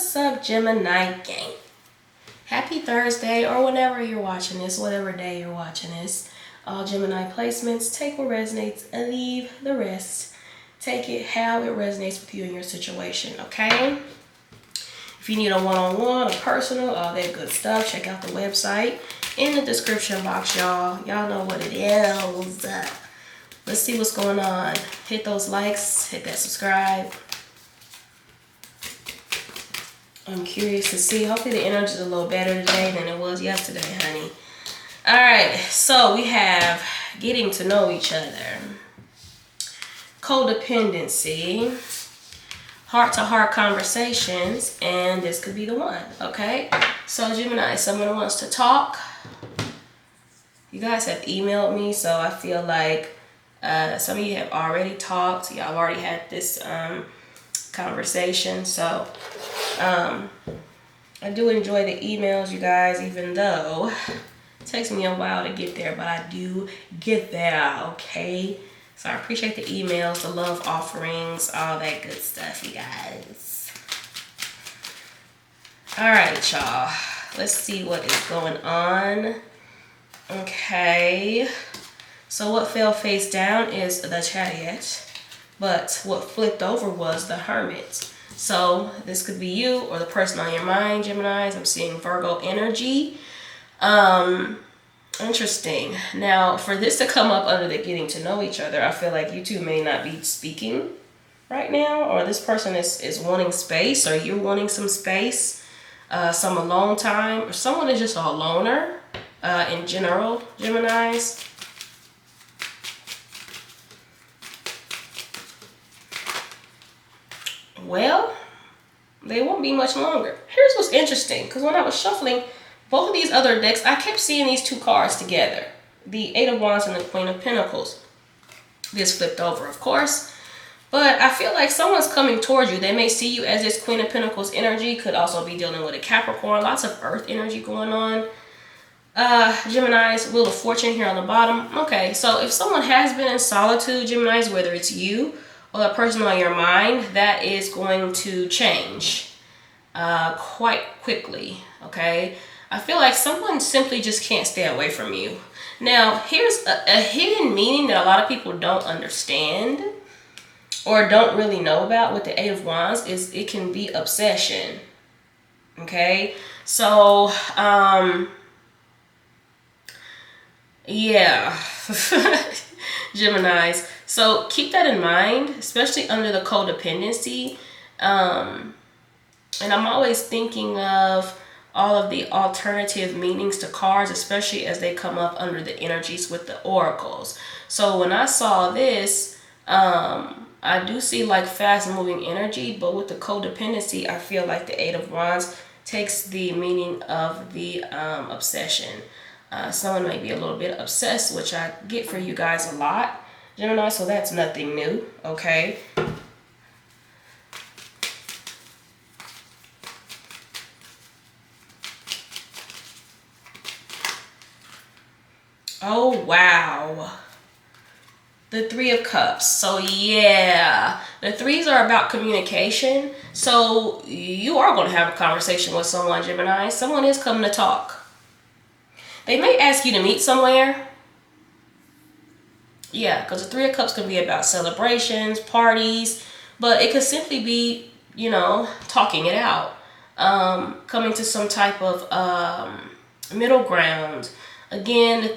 What's up, Gemini gang? Happy Thursday, or whenever you're watching this, whatever day you're watching this. All Gemini placements, take what resonates and leave the rest. Take it how it resonates with you and your situation, okay? If you need a one-on-one, a personal, all that good stuff, check out the website in the description box, y'all. Y'all know what it is. Let's see what's going on. Hit those likes, hit that subscribe. I'm curious to see. Hopefully the energy is a little better today than it was yesterday, honey. All right, so we have getting to know each other, codependency, heart-to-heart conversations, and this could be the one, okay? So Gemini, someone wants to talk. You guys have emailed me, so I feel like some of you have already talked. Y'all have already had this conversation, so I do enjoy the emails, you guys, even though it takes me a while to get there, but I do get there, okay? So I appreciate the emails, the love offerings, all that good stuff, you guys. All right, y'all. Let's see what is going on. Okay. So what fell face down is the Chariot, but what flipped over was the Hermit. So this could be you or the person on your mind, Geminis. I'm seeing Virgo energy. Interesting. Now, for this to come up under the getting to know each other, I feel like you two may not be speaking right now, or this person is wanting space, or you're wanting some space, some alone time, or someone is just a loner in general, Geminis. Well, they won't be much longer. Here's what's interesting, because when I was shuffling both of these other decks, I kept seeing these two cards together. The Eight of Wands and the Queen of Pentacles. This flipped over, of course. But I feel like someone's coming towards you. They may see you as this Queen of Pentacles energy. Could also be dealing with a Capricorn. Lots of Earth energy going on. Geminis, Wheel of Fortune here on the bottom. Okay, so if someone has been in solitude, Geminis, whether it's you or the person on your mind, that is going to change quite quickly, okay? I feel like someone simply just can't stay away from you. Now, here's a hidden meaning that a lot of people don't understand or don't really know about with the Eight of Wands is it can be obsession, okay? So, yeah, Geminis. So keep that in mind, especially under the codependency. And I'm always thinking of all of the alternative meanings to cards, especially as they come up under the energies with the oracles. So when I saw this, I do see like fast moving energy, but with the codependency, I feel like the Eight of Wands takes the meaning of the obsession. Someone may be a little bit obsessed, which I get for you guys a lot, Gemini, so that's nothing new, okay? Oh, wow. The Three of Cups. So, yeah. The threes are about communication. So, you are going to have a conversation with someone, Gemini. Someone is coming to talk. They may ask you to meet somewhere. Yeah, because the Three of Cups can be about celebrations, parties. But it could simply be, you know, talking it out. Coming to some type of middle ground. Again, the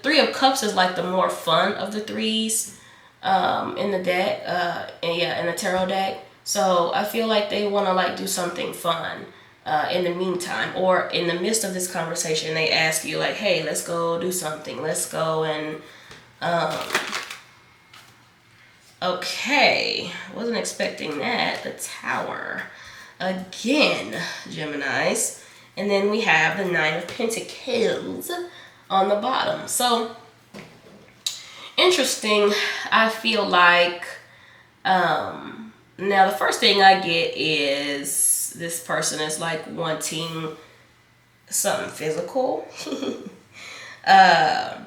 three of Cups is like the more fun of the threes in the deck, in the tarot deck. So I feel like they want to like do something fun in the meantime, or in the midst of this conversation, they ask you like, "Hey, let's go do something. Let's go and." Okay, wasn't expecting that. The Tower again, Geminis. And then we have the Nine of Pentacles on the bottom. So, interesting. I feel like, now the first thing I get is this person is like wanting something physical.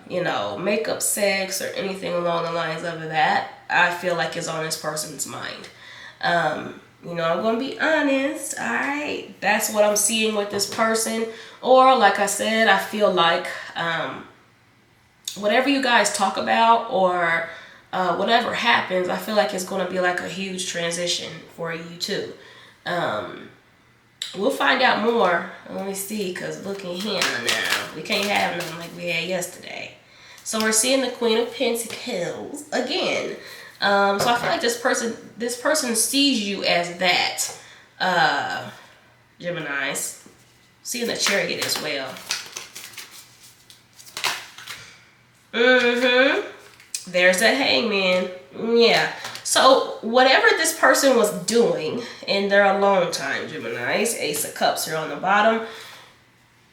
You know, makeup, sex, or anything along the lines of that, I feel like is on this person's mind. You know, I'm going to be honest. All right. That's what I'm seeing with this person. Or like I said, I feel like whatever you guys talk about or whatever happens, I feel like it's going to be like a huge transition for you too. We'll find out more. Let me see, because look at him now. We can't have nothing like we had yesterday. So we're seeing the Queen of Pentacles again. So I feel like this person sees you as that. Geminis. Seeing the Chariot as well. There's that Hangman. Yeah. So whatever this person was doing in their alone time, Geminis, Ace of Cups here on the bottom.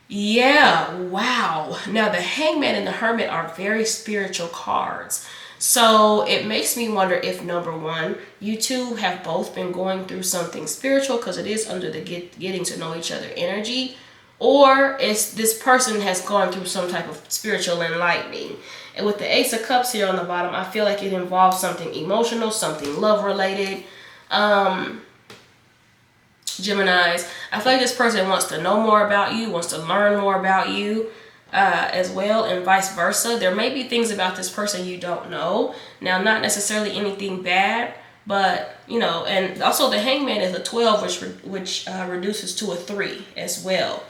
Yeah, wow. Now the Hangman and the Hermit are very spiritual cards. So it makes me wonder if, number one, you two have both been going through something spiritual, because it is under the getting to know each other energy, or it's this person has gone through some type of spiritual enlightening. And with the Ace of Cups here on the bottom, I feel like it involves something emotional, something love related. Geminis, I feel like this person wants to know more about you, wants to learn more about you as well, and vice versa. There may be things about this person you don't know. Now, not necessarily anything bad, but, you know, and also the Hangman is a 12, which reduces to a 3 as well.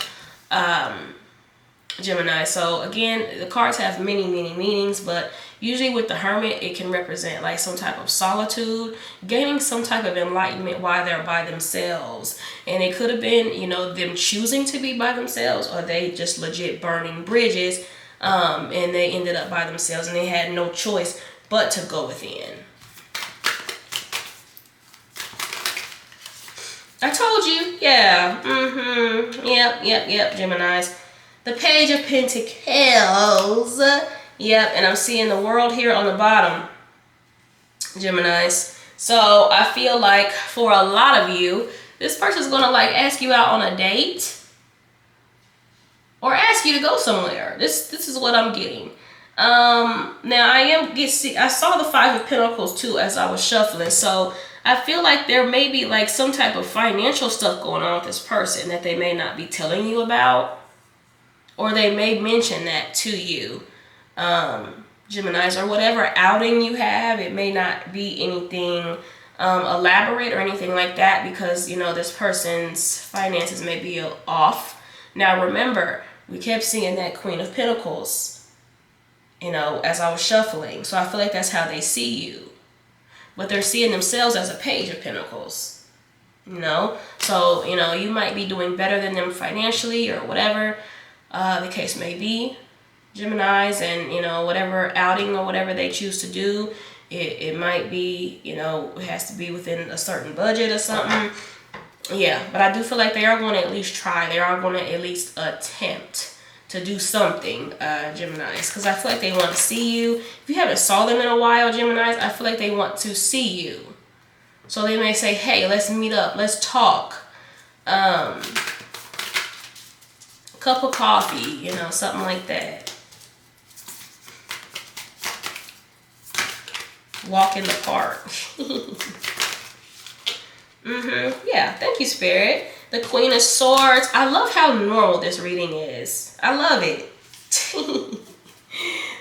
Gemini. So again, the cards have many meanings, but usually with the Hermit, it can represent like some type of solitude, gaining some type of enlightenment while they're by themselves. And it could have been, you know, them choosing to be by themselves, or they just legit burning bridges, and they ended up by themselves and they had no choice but to go within. I told you. Yeah. Yep, Geminis. The Page of Pentacles. Yep, and I'm seeing the World here on the bottom, Geminis. So I feel like for a lot of you, this person's going to like ask you out on a date or ask you to go somewhere. This is what I'm getting. Now I saw the Five of Pentacles too as I was shuffling. So I feel like there may be like some type of financial stuff going on with this person that they may not be telling you about. Or they may mention that to you, Geminis, or whatever outing you have. It may not be anything elaborate or anything like that, because, you know, this person's finances may be off. Now, remember, we kept seeing that Queen of Pentacles, you know, as I was shuffling. So I feel like that's how they see you. But they're seeing themselves as a Page of Pentacles, you know. So, you know, you might be doing better than them financially or whatever the case may be, Geminis, and, you know, whatever outing or whatever they choose to do, it might be, you know, it has to be within a certain budget or something. Yeah, but I do feel like they are going to at least try. They are going to at least attempt to do something, Geminis, because I feel like they want to see you. If you haven't saw them in a while, Geminis, I feel like they want to see you. So they may say, hey, let's meet up, let's talk. Cup of coffee, you know, something like that. Walk in the park. Yeah, thank you, Spirit. The Queen of Swords. I love how normal this reading is. I love it.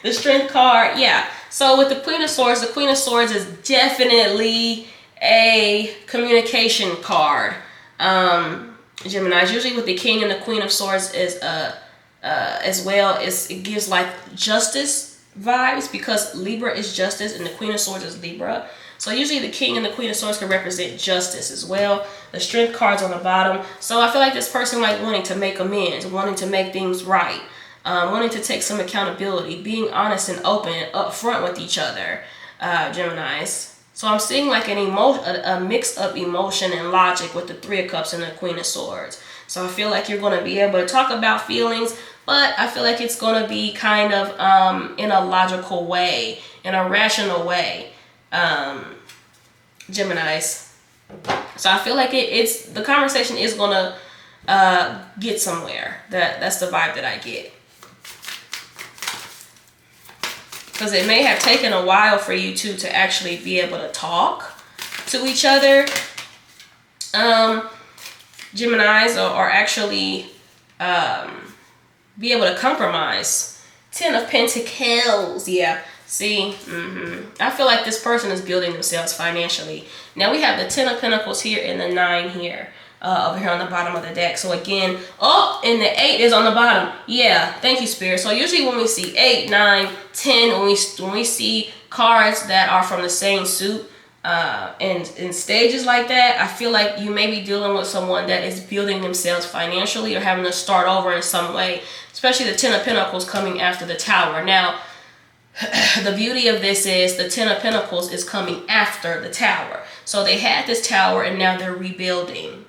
The Strength card. Yeah. So with the Queen of Swords is definitely a communication card. Geminis, usually with the King and the Queen of Swords is as well, it gives like justice vibes, because Libra is justice and the Queen of Swords is Libra. So usually the King and the Queen of Swords can represent justice as well. The Strength cards on the bottom. So I feel like this person like wanting to make amends, wanting to make things right, wanting to take some accountability, being honest and open and upfront with each other, Geminis. So I'm seeing like a mix of emotion and logic with the Three of Cups and the Queen of Swords. So I feel like you're going to be able to talk about feelings, but I feel like it's going to be kind of in a logical way, in a rational way, Geminis. So I feel like the conversation is going to get somewhere. That's the vibe that I get. Because it may have taken a while for you two to actually be able to talk to each other. Geminis are actually be able to compromise. 10 of Pentacles. Yeah. See? I feel like this person is building themselves financially. Now we have the 10 of Pentacles here and the 9 here. Over here on the bottom of the deck. So again, and the 8 is on the bottom. Yeah, thank you, Spirit. So usually when we see 8, 9, 10, when we see cards that are from the same suit, and in stages like that, I feel like you may be dealing with someone that is building themselves financially or having to start over in some way, especially the 10 of Pentacles coming after the Tower. Now, the beauty of this is the 10 of Pentacles is coming after the Tower. So they had this Tower and now they're rebuilding.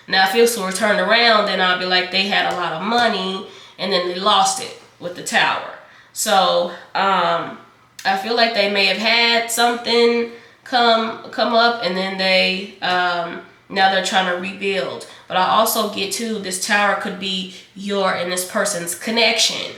Now, if this were turned around, then I'd be like they had a lot of money and then they lost it with the Tower. So I feel like they may have had something come up and then they now they're trying to rebuild. But I also get to this Tower could be your and this person's connection.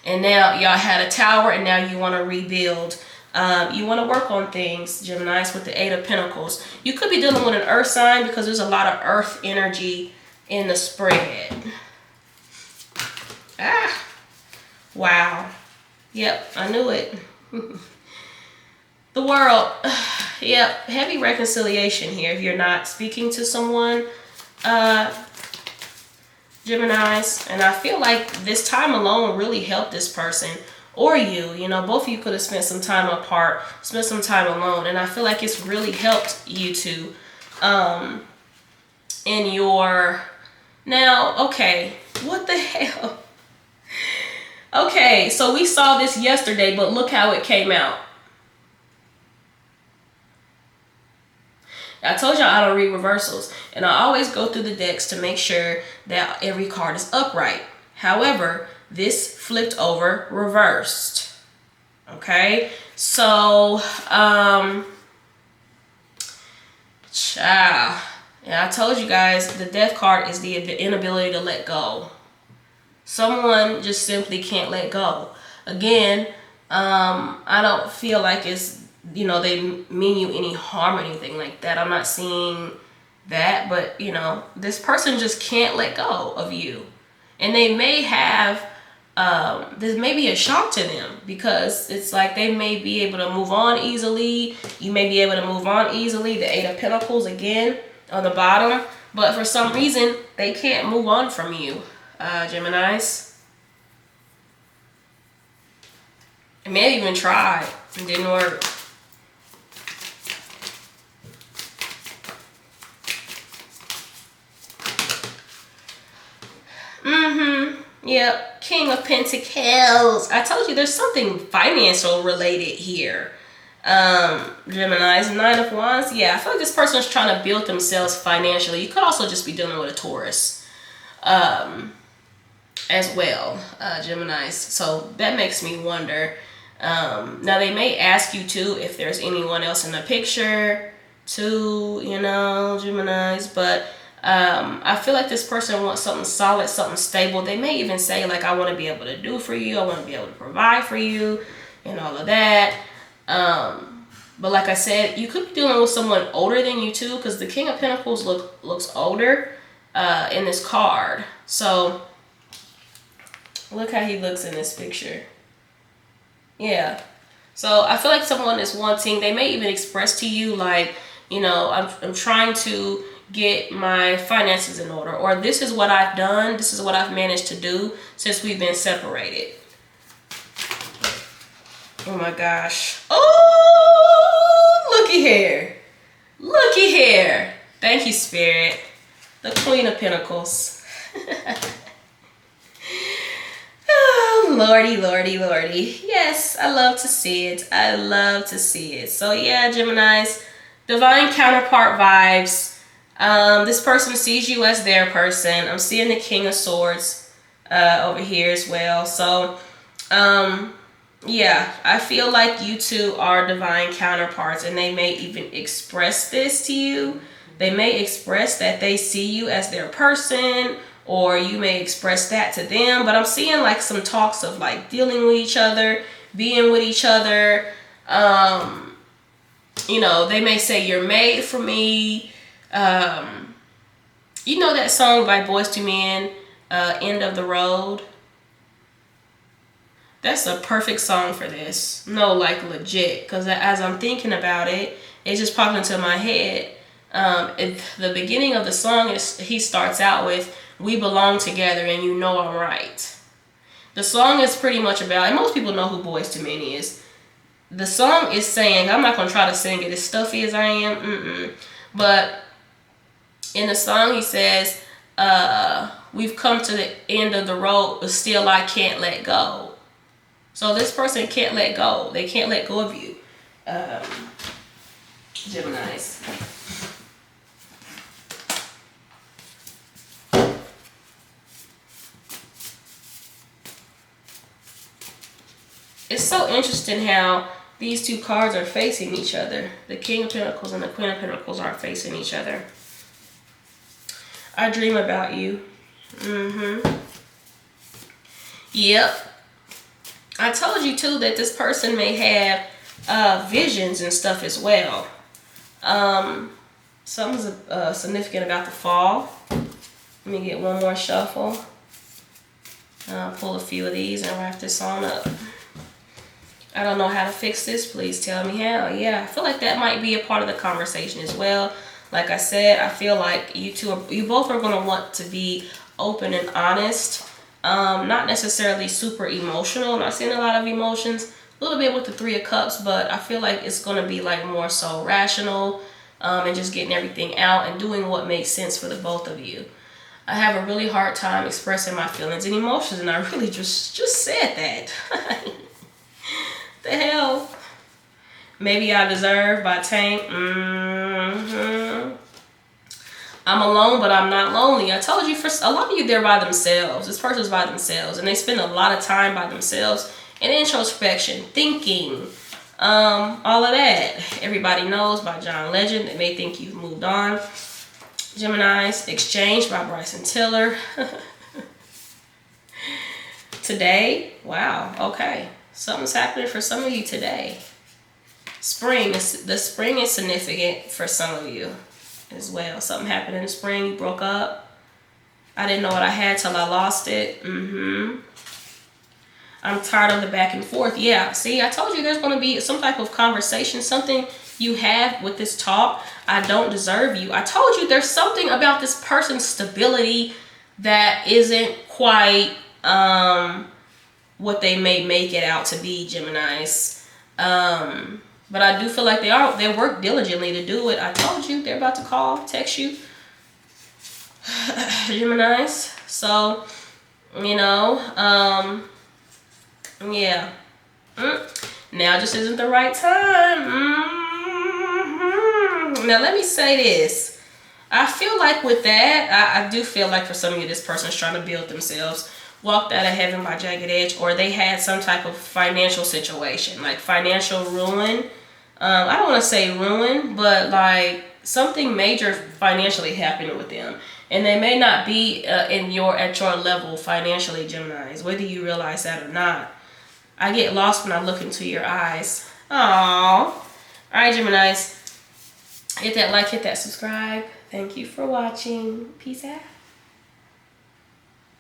And now y'all had a Tower and now you want to rebuild. You want to work on things, Geminis, with the 8 of Pentacles. You could be dealing with an earth sign because there's a lot of earth energy in the spread. Wow. Yep, I knew it. The World. Yep, heavy reconciliation here if you're not speaking to someone, Geminis. And I feel like this time alone really helped this person. Or you know, both of you could have spent some time apart, spent some time alone. And I feel like it's really helped you two in your... Now, okay, what the hell? Okay, so we saw this yesterday, but look how it came out. I told y'all I don't read reversals. And I always go through the decks to make sure that every card is upright. However, this flipped over reversed. Okay, so child, yeah, I told you guys the Death card is the inability to let go. Someone just simply can't let go. Again, I don't feel like it's, you know, they mean you any harm or anything like that. I'm not seeing that, but you know, this person just can't let go of you. And they may have, this may be a shock to them because it's like they may be able to move on easily. You may be able to move on easily. The 8 of Pentacles again on the bottom. But for some reason, they can't move on from you, Geminis. It may have even tried and didn't work. Yep, King of Pentacles. I told you there's something financial related here. Geminis, 9 of Wands. Yeah, I feel like this person's trying to build themselves financially. You could also just be dealing with a Taurus as well, Geminis. So that makes me wonder. Now they may ask you too if there's anyone else in the picture too, you know, Geminis, but I feel like this person wants something solid, something stable. They may even say like, I want to be able to do for you. I want to be able to provide for you and all of that. But like I said, you could be dealing with someone older than you too, because the King of Pentacles looks older in this card. So look how he looks in this picture. Yeah. So I feel like someone is wanting, they may even express to you like, you know, I'm trying to get my finances in order, or this is what I've done, this is what I've managed to do since we've been separated. Oh my gosh. Oh, looky here. Looky here. Thank you, Spirit. The Queen of Pentacles. Oh, Lordy, Lordy, Lordy. Yes, I love to see it. I love to see it. So yeah, Geminis, divine counterpart vibes. This person sees you as their person. I'm seeing the King of Swords over here as well. So, yeah, I feel like you two are divine counterparts, and they may even express this to you. They may express that they see you as their person, or you may express that to them. But I'm seeing like some talks of like dealing with each other, being with each other. You know, they may say you're made for me. You know that song by Boyz II Men, End of the Road? That's a perfect song for this. No, like legit. Because as I'm thinking about it, it just popped into my head. The beginning of the song, he starts out with, "We belong together and you know I'm right." The song is pretty much about, and most people know who Boyz II Men is. The song is saying, I'm not going to try to sing it as stuffy as I am. But in the song he says, we've come to the end of the road, but still I can't let go. So this person can't let go. They can't let go of you. Geminis. It's so interesting how these two cards are facing each other. The King of Pentacles and the Queen of Pentacles aren't facing each other. I dream about you. Yep. I told you too that this person may have visions and stuff as well. Something's significant about the fall. Let me get one more shuffle. I'll pull a few of these and wrap this on up. I don't know how to fix this. Please tell me how. Yeah, I feel like that might be a part of the conversation as well. Like I said, I feel like you both are going to want to be open and honest. Not necessarily super emotional. I'm not seeing a lot of emotions. A little bit with the Three of Cups, but I feel like it's going to be like more so rational, and just getting everything out and doing what makes sense for the both of you. I have a really hard time expressing my feelings and emotions, and I really just said that. The hell? Maybe I Deserve by Tank. I'm alone, but I'm not lonely. I told you, for a lot of you, they're by themselves. This person's by themselves, and they spend a lot of time by themselves in introspection, thinking, all of that. Everybody Knows by John Legend. They may think you've moved on. Geminis. Exchange by Bryson Tiller. Today. Wow. Okay. Something's happening for some of you today. Spring. The spring is significant for some of you as well. Something happened in the spring. You broke up. I didn't know what I had till I lost it. I'm tired of the back and forth. Yeah, see, I told you there's going to be some type of conversation, something you have with this talk. I don't deserve you. I told you there's something about this person's stability that isn't quite what they may make it out to be, Geminis. But I do feel like they work diligently to do it. I told you they're about to call, text you. Geminis. So, you know, yeah. Now just isn't the right time. Now let me say this. I feel like with that, I do feel like for some of you, this person's trying to build themselves. Walked Out of Heaven by Jagged Edge, or they had some type of financial situation, like financial ruin. I don't want to say ruin, but like something major financially happened with them. And they may not be at your level financially, Geminis, whether you realize that or not. I get lost when I look into your eyes. Aww. All right, Geminis. Hit that like, hit that subscribe. Thank you for watching. Peace out.